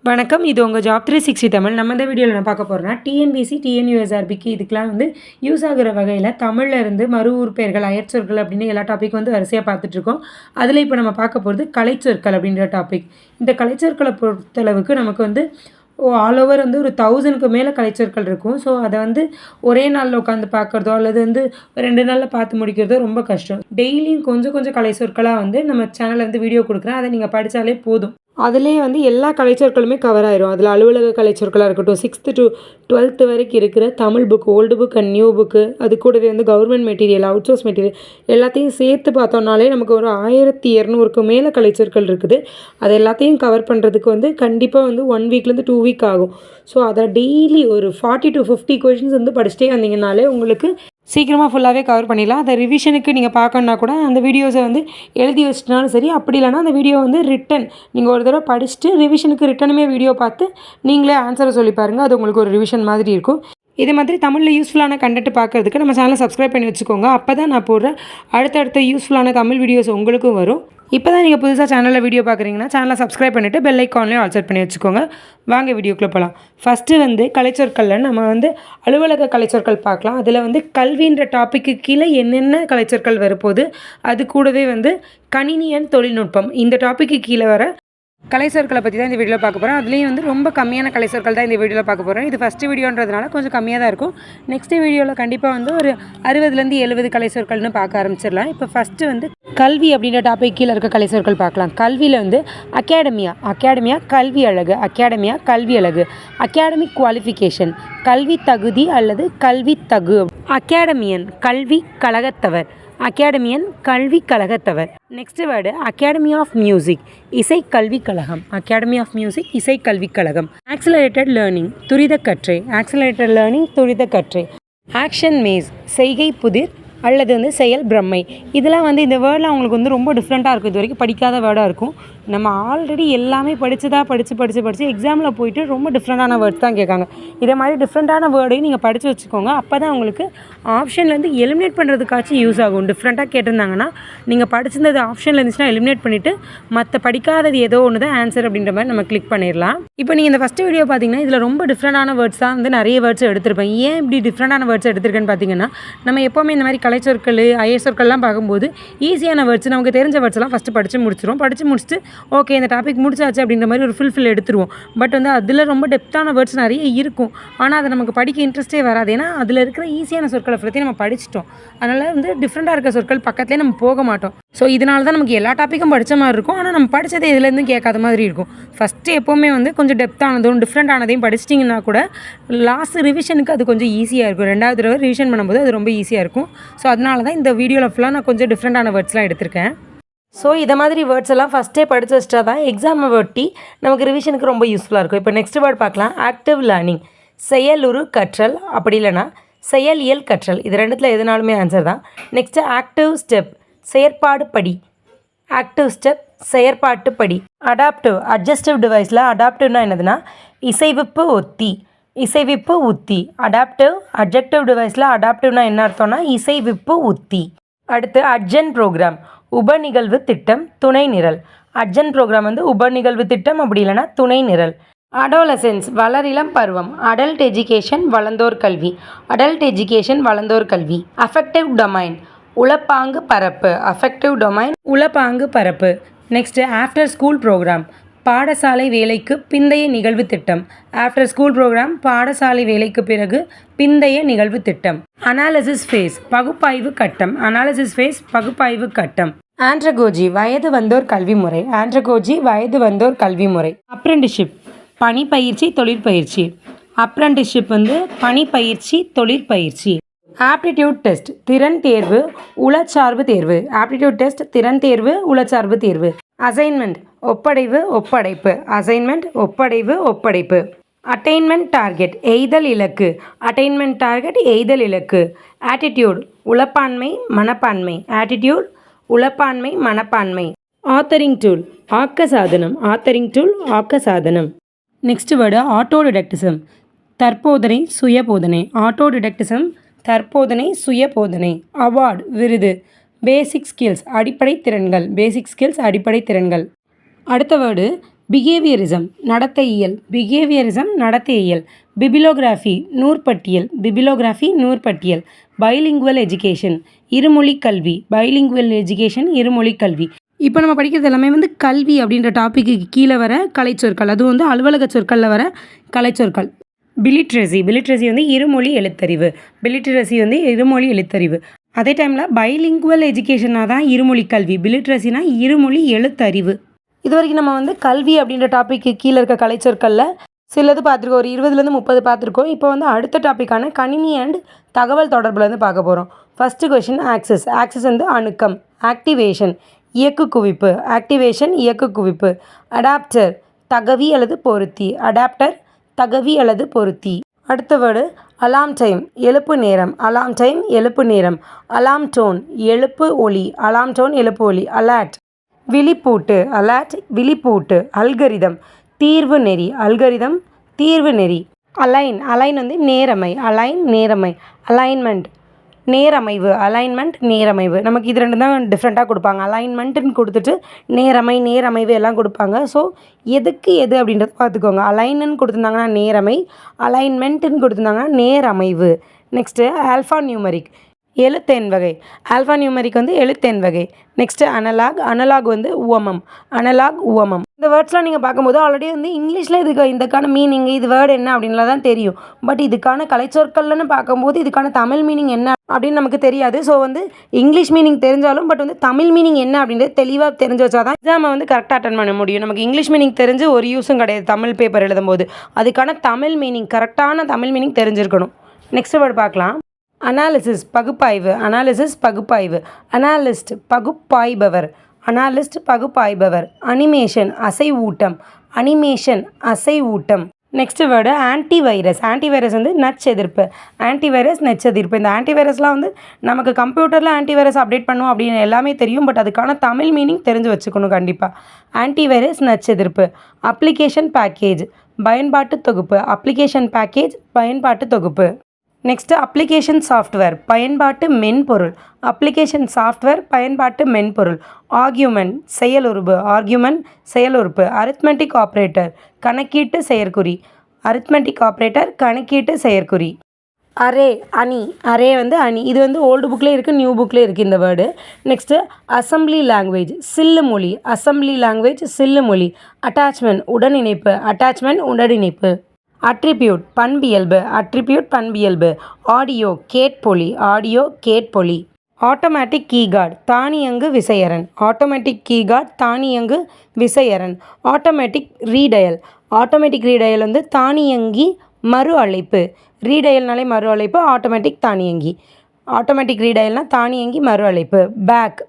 வணக்கம். இது உங்கள் ஜாப் 360 தமிழ். நம்ம இந்த வீடியோவில் நான் பார்க்க போகிறோம்னா டிஎன்பிசி, டிஎன்யூஎஸ்ஆர்பிக்கு இதுக்கெலாம் யூஸ் ஆகுற வகையில் தமிழில் இருந்து மறு உறுப்பெயர்கள், அயற்சொற்கள் அப்படின்னு எல்லா டாப்பிக்கும் வரிசையாக பார்த்துட்ருக்கோம். அதில் இப்போ நம்ம பார்க்க போகிறது கலைச்சொற்கள் அப்படின்ற டாபிக். இந்த கலைச்சொற்களை பொறுத்தளவுக்கு நமக்கு ஆல் ஓவர் ஒரு 1000க்கு மேலே கலைச்சொற்கள் இருக்கும். ஸோ அதை ஒரே நாளில் உட்காந்து பார்க்குறதோ அல்லது 2 நாளில் பார்த்து முடிக்கிறதோ ரொம்ப கஷ்டம். டெய்லியும் கொஞ்சம் கொஞ்சம் கலைச்சொற்களாக நம்ம சேனலில் வீடியோ கொடுக்குறேன். அதை நீங்கள் படித்தாலே போதும். அதுலேயே எல்லா கலைச்சொற்களுமே கவர் ஆயிரும். அதில் அலுவலக கலைச்சொற்களாக இருக்கட்டும், 6th to 12th வரைக்கும் இருக்கிற Tamil book, old book and new book, அது கூடவே government material, out source material எல்லாத்தையும் சேர்த்து பார்த்தோம்னாலே நமக்கு ஒரு 1200க்கு மேலே கலைச்சொற்கள் இருக்குது. அது எல்லாத்தையும் கவர் பண்ணுறதுக்கு கண்டிப்பாக 1 வீக்லேருந்து 2 வீக் ஆகும். ஸோ அதை டெய்லி ஒரு 40 to 50 கொஷின்ஸ் படிச்சுட்டே வந்தீங்கனாலே உங்களுக்கு சீக்கிரமாக ஃபுல்லாகவே கவர் பண்ணிடலாம். அதை ரிவிஷனுக்கு நீங்கள் பார்க்கணுன்னா கூட அந்த வீடியோஸை எழுதி வச்சிட்டனாலும் சரி, அப்படி இல்லைனா அந்த வீடியோ ரிட்டன் நீங்கள் ஒரு தடவை படிச்சுட்டு ரிவிஷனுக்கு ரிட்டனுமே வீடியோ பார்த்து நீங்களே ஆன்சரை சொல்லி பாருங்கள். அது உங்களுக்கு ஒரு ரிவிஷன் மாதிரி இருக்கும். இதே மாதிரி தமிழில் யூஸ்ஃபுல்லான கண்டென்ட் பார்க்குறதுக்கு நம்ம சேனலை சப்ஸ்கிரைப் பண்ணி வச்சுக்கோங்க. அப்போ தான் நான் போடுற அடுத்தடுத்த யூஸ்ஃபுல்லான தமிழ் வீடியோஸ் உங்களுக்கும் வரும். இப்போ தான் நீங்கள் புதுசாக சேனலில் வீடியோ பார்க்குறீங்கன்னா சேனலை சப்ஸ்கிரைப் பண்ணிவிட்டு பெல் ஐக்கான்லேயும் ஆல் செட் பண்ணி வச்சுக்கோங்க. வாங்க வீடியோக்குள்ளே போகலாம். ஃபஸ்ட்டு கலைச்சொற்களில் நம்ம அலுவலக கலைச்சொற்கள் பார்க்கலாம். அதில் கல்வின்ற டாப்பிக்கு கீழே என்னென்ன கலைச்சொற்கள் வரப்போகுது, அது கூடவே கணினி அண்ட் தொழில்நுட்பம் இந்த டாப்பிக்கு கீழே வர கலைச்சொற்களை பற்றி தான் இந்த வீடியோவில் பார்க்க போகிறோம். அதுலேயும் ரொம்ப கம்மியான கலைச்சொற்கள் தான் இந்த வீடியோவில் பார்க்க போகிறோம். இது ஃபஸ்ட்டு வீடியோன்றதுனால கொஞ்சம் கம்மியாக தான் இருக்கும். நெக்ஸ்ட்டு வீடியோவில் கண்டிப்பாக ஒரு 60லேருந்து 70 கலைச்சொற்கள்னு பார்க்க ஆரம்பிச்சிடலாம். இப்போ ஃபஸ்ட்டு கல்வி அப்படின்ற டாபிக் கீழே இருக்க கலைச்சொற்கள் பார்க்கலாம். கல்வியில் அகாடமியா கல்வி அழகு, அகாடமியா கல்வி அழகு, அகாடமிக் குவாலிஃபிகேஷன் கல்வி தகுதி அல்லது கல்வி தகு, அகாடமியன் கல்வி கழகத்தவர், அகாடமியன் கல்வி கழகத்தவர். Next word academy of music இசைக்கல்விக் கழகம், அகாடமி ஆஃப் மியூசிக் இசைக்கல்விக் கழகம். ஆக்சிலரேட்டட் லேர்னிங் துரித கற்றை, ஆக்சிலரேட்டட் லேர்னிங் துரித கற்றை. ஆக்ஷன் மேஸ் செய்கை புதிர் அல்லது செயல் பிரம்மை. இதெல்லாம் இந்த வேர்டில் அவங்களுக்கு ரொம்ப டிஃப்ரெண்ட்டாக இருக்கும். இது வரைக்கும் படிக்காத வேர்டாக இருக்கும். நம்ம ஆல்ரெடி எல்லாமே படித்து எக்ஸாமில் போயிட்டு ரொம்ப டிஃப்ரெண்ட்டான வேர்ட்ஸ் தான் கேட்காங்க. இதே மாதிரி டிஃப்ரெண்ட்டான வேர்டையும் நீங்கள் படித்து வச்சுக்கோங்க. அப்போ தான் உங்களுக்கு ஆப்ஷன்லேருந்து எலிமினேட் பண்ணுறதுக்காச்சும் யூஸ் ஆகும். டிஃப்ரெண்ட்டாக கேட்டிருந்தாங்கன்னா நீங்கள் படிச்சிருந்தது ஆப்ஷனில் இருந்துச்சுன்னா எலிமினேட் பண்ணிவிட்டு மற்ற படிக்காதது ஏதோ ஒன்று தான் ஆன்சர் அப்படின்ற மாதிரி நம்ம கிளிக் பண்ணிடலாம். இப்போ நீங்கள் இந்த ஃபஸ்ட்டு வீடியோ பார்த்தீங்கன்னா இதில் ரொம்ப டிஃப்ரெண்ட்டான வேர்ட்ஸ் தான் நிறைய வேர்ட்ஸ் எடுத்திருப்பேன். ஏன் இப்படி டிஃப்ரெண்ட்டான வேர்ட்ஸ் எடுத்திருக்கேன்னு பார்த்தீங்கன்னா, நம்ம எப்போவுமே இந்த மாதிரி கலைச்சொற்கள், அயற்சொற்கள்லாம் பார்க்கும்போது ஈஸியான வேர்ட்ஸ் நமக்கு தெரிஞ்ச வேர்ட்ஸ்லாம் ஃபஸ்ட்டு படித்து முடிச்சுட்டு ஓகே இந்த டாபிக் முடிச்சாச்சு அப்படின்ற மாதிரி ஒரு ஃபுல்ஃபில் எடுத்துருவோம். பட் அதில் ரொம்ப டெப்த்தான வேர்ட்ஸ் நிறைய இருக்கும். ஆனால் அதை நமக்கு படிக்க இன்ட்ரெஸ்ட்டே வராது. ஏன்னா அதில் இருக்கிற ஈஸியான சொற்களை பற்றி நம்ம படிச்சிட்டோம். அதனால் டிஃப்ரெண்ட்டாக இருக்க சொற்கள் பக்கத்துலேயே நம்ம போக மாட்டோம். ஸோ இதனால தான் நமக்கு எல்லா டாப்பிக்கும் படித்த மாதிரி இருக்கும். ஆனால் நம்ம படித்தது இதுலேருந்து கேட்காத மாதிரி இருக்கும். ஃபஸ்ட்டு எப்போவுமே கொஞ்சம் டெப்த்தானதும் டிஃப்ரெண்ட்டானதையும் படிச்சிட்டிங்கன்னா கூட லாஸ்ட் ரிவிஷனுக்கு அது கொஞ்சம் ஈஸியாக இருக்கும். 2வது தடவை ரிவிஷன் பண்ணும்போது அது ரொம்ப ஈஸியாக இருக்கும். ஸோ அதனால தான் இந்த வீடியோவில் ஃபுல்லாக நான் கொஞ்சம் டிஃப்ரெண்ட்டான வேர்ட்ஸ்லாம் எடுத்திருக்கேன். ஸோ இதை மாதிரி வேர்ட்ஸ் எல்லாம் ஃபஸ்ட்டே படித்து வச்சிட்டா தான் எக்ஸாமை ஒட்டி நமக்கு ரிவிஷனுக்கு ரொம்ப யூஸ்ஃபுல்லாக இருக்கும். இப்போ நெக்ஸ்ட் வேர்ட் பார்க்கலாம். ஆக்டிவ் லேர்னிங் செயலுறு கற்றல், அப்படி இல்லைனா செயலியல் கற்றல். இது ரெண்டுத்தில் எதுனாலுமே ஆன்சர் தான். நெக்ஸ்ட்டு ஆக்டிவ் ஸ்டெப் செயற்பாடு படி, ஆக்டிவ் ஸ்டெப் செயற்பாட்டு படி. அடாப்டிவ் அட்ஜஸ்டிவ் டிவைஸில் அடாப்டிவ்னா என்னதுன்னா இசைவிப்பு ஒத்தி, இசைவிப்பு உத்தி. அடாப்டிவ் அட்ஜெக்டிவ் டிவைஸில் அடாப்டிவ்னா என்ன அர்த்தம்னா இசைவிப்பு உத்தி. அடுத்து அட்ஜென்ட் ப்ரோக்ராம் உப நிகழ்வு திட்டம் துணை நிரல். அட்ஜென்ட் ப்ரோக்ராம் உப நிகழ்வு திட்டம், அப்படி இல்லைனா துணை நிரல். அடோலசென்ஸ் வளரிளம் பருவம், அடல்ட் எஜுகேஷன் வளர்ந்தோர் கல்வி, அடல்ட் எஜுகேஷன் வளர்ந்தோர் கல்வி. அஃபெக்டிவ் டொமைன் உளப்பாங்கு பரப்பு, அஃபெக்டிவ் டொமைன் உளப்பாங்கு பரப்பு. நெக்ஸ்ட்டு ஆஃப்டர் ஸ்கூல் ப்ரோக்ராம் பாடசாலை வேலைக்கு பிந்தைய நிகழ்வு திட்டம், ஆஃப்டர் ஸ்கூல் ப்ரோக்ராம் பாடசாலை வேலைக்கு பிறகு பிந்தைய நிகழ்வு திட்டம். அனாலிசிஸ் ஃபேஸ் பகுப்பாய்வு கட்டம், அனாலிசிஸ் ஃபேஸ் பகுப்பாய்வு கட்டம். ஆண்ட்ரகோஜி வயது வந்தோர் கல்வி முறை, ஆண்ட்ரகோஜி வயது வந்தோர் கல்வி முறை. அப்ரெண்டிஷிப் பணிப்பயிற்சி தொழிற்பயிற்சி, அப்ரெண்டிஷிப் பணிப்பயிற்சி தொழிற்பயிற்சி. ஆப்டிடியூட் டெஸ்ட் திறன் தேர்வு உளச்சார்பு தேர்வு, ஆப்டிடியூட் டெஸ்ட் திறன் தேர்வு உளச்சார்பு தேர்வு. அசைன்மெண்ட் ஒப்படைவு ஒப்படைப்பு, அசைன்மெண்ட் ஒப்படைவு ஒப்படைப்பு. அட்டைன்மெண்ட் டார்கெட் எய்தல் இலக்கு, அட்டைன்மெண்ட் டார்கெட் எய்தல் இலக்கு. ஆட்டிடியூட் உளப்பான்மை மனப்பான்மை, ஆட்டிடியூட் உளப்பான்மை மனப்பான்மை. ஆத்தரிங் டூல் ஆக்க சாதனம், ஆத்தரிங் டூல் ஆக்க சாதனம். நெக்ஸ்ட் வேர்டு ஆட்டோடிடக்டிசம் தற்போதனை சுயபோதனை, ஆட்டோடிடக்டிசம் தற்போதனை சுயபோதனை. அவார்டு விருது. பேசிக் ஸ்கில்ஸ் அடிப்படை திறன்கள், பேசிக் ஸ்கில்ஸ் அடிப்படை திறன்கள். அடுத்த வேர்டு பிஹேவியரிசம் நடத்தையியல், பிஹேவியரிசம் நடத்தையியல். பிபிலோகிராஃபி நூற்பட்டியல். பைலிங்குவல் எஜுகேஷன் இருமொழி கல்வி, பைலிங்குவல் எஜுகேஷன் இருமொழி கல்வி. இப்போ நம்ம படிக்கிறது எல்லாமே வந்து கல்வி அப்படின்ற டாப்பிக்கு கீழே வர கலைச்சொற்கள், அதுவும் வந்து அலுவலக சொற்களில் வர கலைச்சொற்கள். பிலிட்ரசி வந்து இருமொழி எழுத்தறிவு. அதே டைமில் பைலிங்குவல் எஜுகேஷனாக தான் இருமொழி கல்வி, பிலிட்ரசினா இருமொழி எழுத்தறிவு. இது வரைக்கும் நம்ம வந்து கல்வி அப்படின்ற டாப்பிக்கு கீழே இருக்க கலைச்சொற்களில் சிலது பார்த்துருக்கோம், ஒரு 20லேருந்து 30 பார்த்துருக்கோம். இப்போ வந்து அடுத்த டாப்பிக்கான கணினி அண்ட் தகவல் தொடர்புலேருந்து பார்க்க போகிறோம். ஃபஸ்ட்டு கொஷின் ஆக்சஸ் வந்து அணுக்கம். ஆக்டிவேஷன் இயக்கு குவிப்பு. அடாப்டர் தகவி அல்லது பொருத்தி. அடுத்த வேர்டு அலாம் டைம் எழுப்பு நேரம். அலாம் டோன் எழுப்பு ஒலி. அலர்ட் விழிப்பூட்டு. அல்கரிதம் தீர்வு நெறி. அலைன் வந்து நேரமை. அலைன்மெண்ட் நேரமைவு. நமக்கு இது 2 தான் டிஃப்ரெண்ட்டாக கொடுப்பாங்க. அலைன்மெண்ட்டுன்னு கொடுத்துட்டு நேரமைவு எல்லாம் கொடுப்பாங்க. ஸோ எதுக்கு எது அப்படின்றத பார்த்துக்கோங்க. அலைன்னு கொடுத்துருந்தாங்கன்னா நேரமை, அலைன்மெண்ட்டுன்னு கொடுத்துருந்தாங்கன்னா நேரமைவு. நெக்ஸ்ட்டு ஆல்ஃபா நியூமரிக் வந்து எழுத்தெண் வகை. நெக்ஸ்ட்டு அனலாக் வந்து உவமம். இந்த வேர்ட்ஸ்லாம் நீங்கள் பார்க்கும்போது ஆல்ரெடி வந்து இங்கிலீஷில் இதுக்கான மீனிங், இது வேர்டு என்ன அப்படின்லாம் தான் தெரியும். பட் இதுக்கான கலைச்சொற்கள்னு பார்க்கும்போது இதுக்கான தமிழ் மீனிங் என்ன அப்படின்னு நமக்கு தெரியாது. ஸோ வந்து இங்கிலீஷ் மீனிங் தெரிஞ்சாலும் பட் வந்து தமிழ் மீனிங் என்ன அப்படின்றது தெளிவாக தெரிஞ்சு வச்சா தான் எக்ஸாமை வந்து கரெக்டாக அட்டன் பண்ண முடியும். நமக்கு இங்கிலீஷ் மீனிங் தெரிஞ்சு ஒரு யூஸும் கிடையாது தமிழ் பேப்பர் எழுதும்போது. அதுக்கான கரெக்டான தமிழ் மீனிங் தெரிஞ்சிருக்கணும். நெக்ஸ்ட் வேர்டு பார்க்கலாம். அனாலிசிஸ் பகுப்பாய்வு. அனாலிஸ்ட் பகுப்பாய்பவர். அனிமேஷன் அசைவூட்டம். நெக்ஸ்ட் வேர்டு ஆன்டிவைரஸ் வந்து நச்செதிர்ப்பு. இந்த ஆன்டிவைரஸ்லாம் வந்து நமக்கு கம்ப்யூட்டரில் ஆன்டிவைரஸ் அப்டேட் பண்ணுவோம் அப்படின்னு எல்லாமே தெரியும். பட் அதுக்கான தமிழ் மீனிங் தெரிஞ்சு வச்சுக்கணும் கண்டிப்பாக. ஆன்டிவைரஸ் நச்செதிர்ப்பு. அப்ளிகேஷன் பேக்கேஜ் பயன்பாட்டு தொகுப்பு. நெக்ஸ்ட்டு அப்ளிகேஷன் சாஃப்ட்வேர் பயன்பாட்டு மென்பொருள். ஆர்கியூமெண்ட் செயலுறுப்பு. அரித்மெட்டிக் ஆப்ரேட்டர் கணக்கீட்டு செயற்குறி. அரே வந்து அணி. இது வந்து ஓல்டு புக்லேயே இருக்குது, நியூ புக்லேயே இருக்குது இந்த வேர்டு. நெக்ஸ்ட்டு அசம்பிளி லாங்குவேஜ் சில்லு மொழி. அட்டாச்மெண்ட் உடனிணைப்பு. அட்ரிபியூட் பண்பியல்பு. ஆடியோ கேட்பொலி. ஆட்டோமேட்டிக் கீகார்டு தானியங்கு விசையறன். ஆட்டோமேட்டிக் ரீடயல் வந்து தானியங்கி மறு அழைப்பு. ரீடயல்னாலே மறு அழைப்பு, ஆட்டோமேட்டிக் ரீடயல்னால் தானியங்கி மறு அழைப்பு. பேக்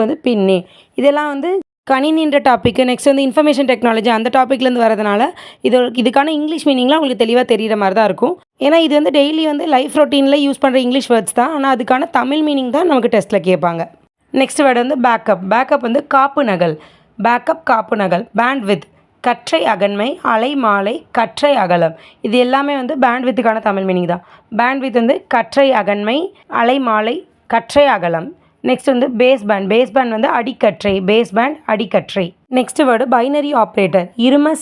வந்து பின்னே. இதெல்லாம் வந்து கணினின்ற டாப்பிக்கு. நெக்ஸ்ட் வந்து இன்ஃபர்மேஷன் டெக்னாலஜி அந்த டாப்பிக்லேருந்து வரதுனால இதுக்கான இங்கிலீஷ் மீனிங்லாம் உங்களுக்கு தெளிவாக தெரிகிற மாதிரி தான் இருக்கும். ஏன்னா இது வந்து டெய்லி வந்து லைஃப் ரொட்டீனில் யூஸ் பண்ணுற இங்கிலீஷ் வேர்ட்ஸ் தான். ஆனால் அதுக்கான தமிழ் மீனிங் தான் நமக்கு டெஸ்ட்டில் கேட்பாங்க. நெக்ஸ்ட் வேர்டு வந்து பேக்கப் வந்து காப்பு நகல். பேண்ட்வித் கற்றை அகன்மை, அலைமாலை, கற்றை அகலம். இது எல்லாமே வந்து பேண்ட்வித்துக்கான தமிழ் மீனிங் தான். பேண்ட்வித் வந்து கற்றை அகன்மை, அலைமாலை, கற்றை அகலம். நெக்ஸ்ட் வந்து பேஸ்பேண்ட் வந்து அடிக்கற்றை. நெக்ஸ்ட் வேர்டு பைனரி ஆப்ரேட்டர் இரும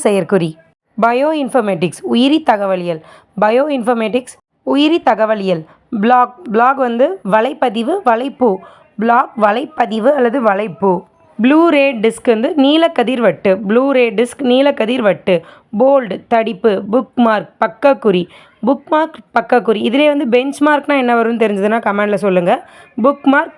செயற்குறி. பயோ இன்ஃபர்மேட்டிக்ஸ் உயிரி தகவலியல். பிளாக் வந்து வலைப்பதிவு அல்லது வலைப்பூ. ப்ளூரே டிஸ்க் வந்து நீலக்கதிர்வட்டு. போல்டு தடிப்பு. பக்கக்குறி. இதிலே வந்து பெஞ்ச்மார்க்னால் என்ன வரும்னு தெரிஞ்சதுன்னா கமெண்டில் சொல்லுங்கள்.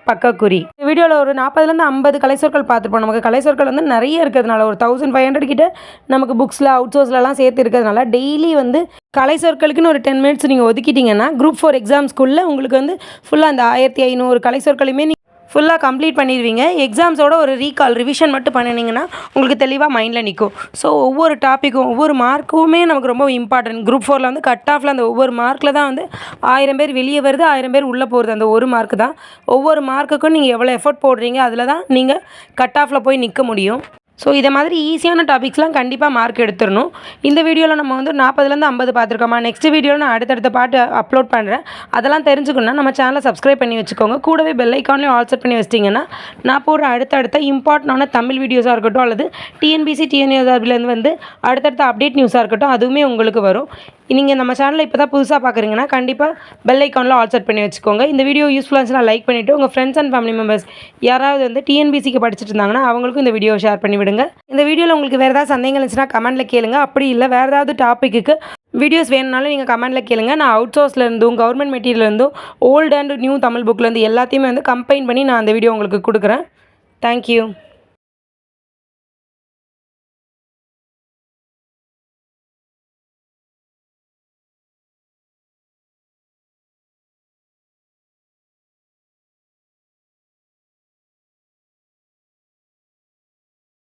பக்கக்குறி. இந்த வீடியோவில் ஒரு 40லேருந்து 50 கலைச்சொற்கள் பார்த்துருப்போம். நமக்கு கலைச்சொற்கள் வந்து நிறைய இருக்கிறதுனால ஒரு 1500 கிட்ட நமக்கு புக்ஸில் அவுட்சோர்ஸ்லலாம் சேர்த்து இருக்கிறதுனால டெய்லி வந்து கலைச்சொற்களுக்குன்னு ஒரு 10 மினிட்ஸ் நீங்கள் ஒதுக்கிட்டிங்கன்னா குரூப் 4 எக்ஸாம்ஸ்குள்ளே உங்களுக்கு வந்து ஃபுல்லாக அந்த 1500 கலைச்சொற்களையுமே ஃபுல்லாக கம்ப்ளீட் பண்ணிடுவீங்க. எக்ஸாம்ஸோட ஒரு ரிவிஷன் மட்டும் பண்ணினீங்கன்னா உங்களுக்கு தெளிவாக மைண்டில் நிற்கும். ஸோ ஒவ்வொரு டாப்பிக்கும் ஒவ்வொரு மார்க்குமே நமக்கு ரொம்ப இம்பார்ட்டன்ட். குரூப் 4ல் வந்து கட் ஆஃபில் அந்த ஒவ்வொரு மார்க்கில் தான் வந்து 1000 பேர் வெளியே வருது, 1000 பேர் உள்ளே போகிறது. அந்த ஒரு மார்க்கு தான். ஒவ்வொரு மார்க்குக்கும் நீங்கள் எவ்வளோ எஃபர்ட் போடுறீங்க அதில் தான் நீங்கள் கட் ஆஃபில் போய் நிற்க முடியும். ஸோ இதை மாதிரி ஈஸியான டாபிக்ஸ்லாம் கண்டிப்பாக மார்க் எடுத்துடணும். இந்த வீடியோவில் நம்ம வந்து 40லேருந்து 50 பார்த்துருக்கோமா. நெக்ஸ்ட் வீடியோவில் நான் அடுத்தடுத்த பாட்டு அப்லோட் பண்ணுறேன். அதெல்லாம் தெரிஞ்சுக்கணுன்னா நம்ம சேனலை சப்ஸ்கிரைப் பண்ணி வச்சுக்கோங்க. கூடவே பெல் ஐக்கான்லேயும் ஆல் செட் பண்ணி வச்சிட்டிங்கன்னா நான் போடுற அடுத்தடுத்த இம்பார்ட்டண்டான தமிழ் வீடியோஸாக இருக்கட்டும் அல்லது டிஎன்பிசி டிஎன்யூஎஸ்ஆர்பிலேருந்து வந்து அடுத்தடுத்த அப்டேட் நியூஸாக இருக்கட்டும் அதுவுமே உங்களுக்கு வரும். நீங்கள் நம்ம சேனலை இப்போ தான் புதுசாக பார்க்குறீங்கன்னா கண்டிப்பாக பெல் ஐக்கானில் ஆல் செட் பண்ணி வச்சுக்கோங்க. இந்த வீடியோ யூஸ்ஃபுல்லாக இருந்துச்சுன்னா லைக் பண்ணிவிட்டு உங்கள் ஃப்ரெண்ட்ஸ் அண்ட் ஃபேமிலி மெம்பர்ஸ் யாராவது வந்து டிஎன்பிசிக்கு படிச்சுட்டு இருந்தாங்கன்னா அவங்களுக்கும் இந்த வீடியோ ஷேர் பண்ணி விடுங்க. இந்த வீடியோவில் உங்களுக்கு வேறு ஏதாவது சந்தேகங்கள் இருந்துச்சுன்னா கமெண்ட்டில் கேளுங்க. அப்படி இல்லை வேறு ஏதாவது டாப்பிக்கு வீடியோஸ் வேணுனாலும் நீங்கள் கமெண்ட்டில் கேளுங்க. நான் அவுட் சோர்ஸ்லேருந்தும் கவர்மெண்ட் மெட்டீரியல்லேருந்தும் ஓல்டு அண்ட் நியூ தமிழ் புக்லேருந்து எல்லாத்தையுமே வந்து கம்பைன் பண்ணி நான் அந்த வீடியோ உங்களுக்கு கொடுக்குறேன். தேங்க்யூ.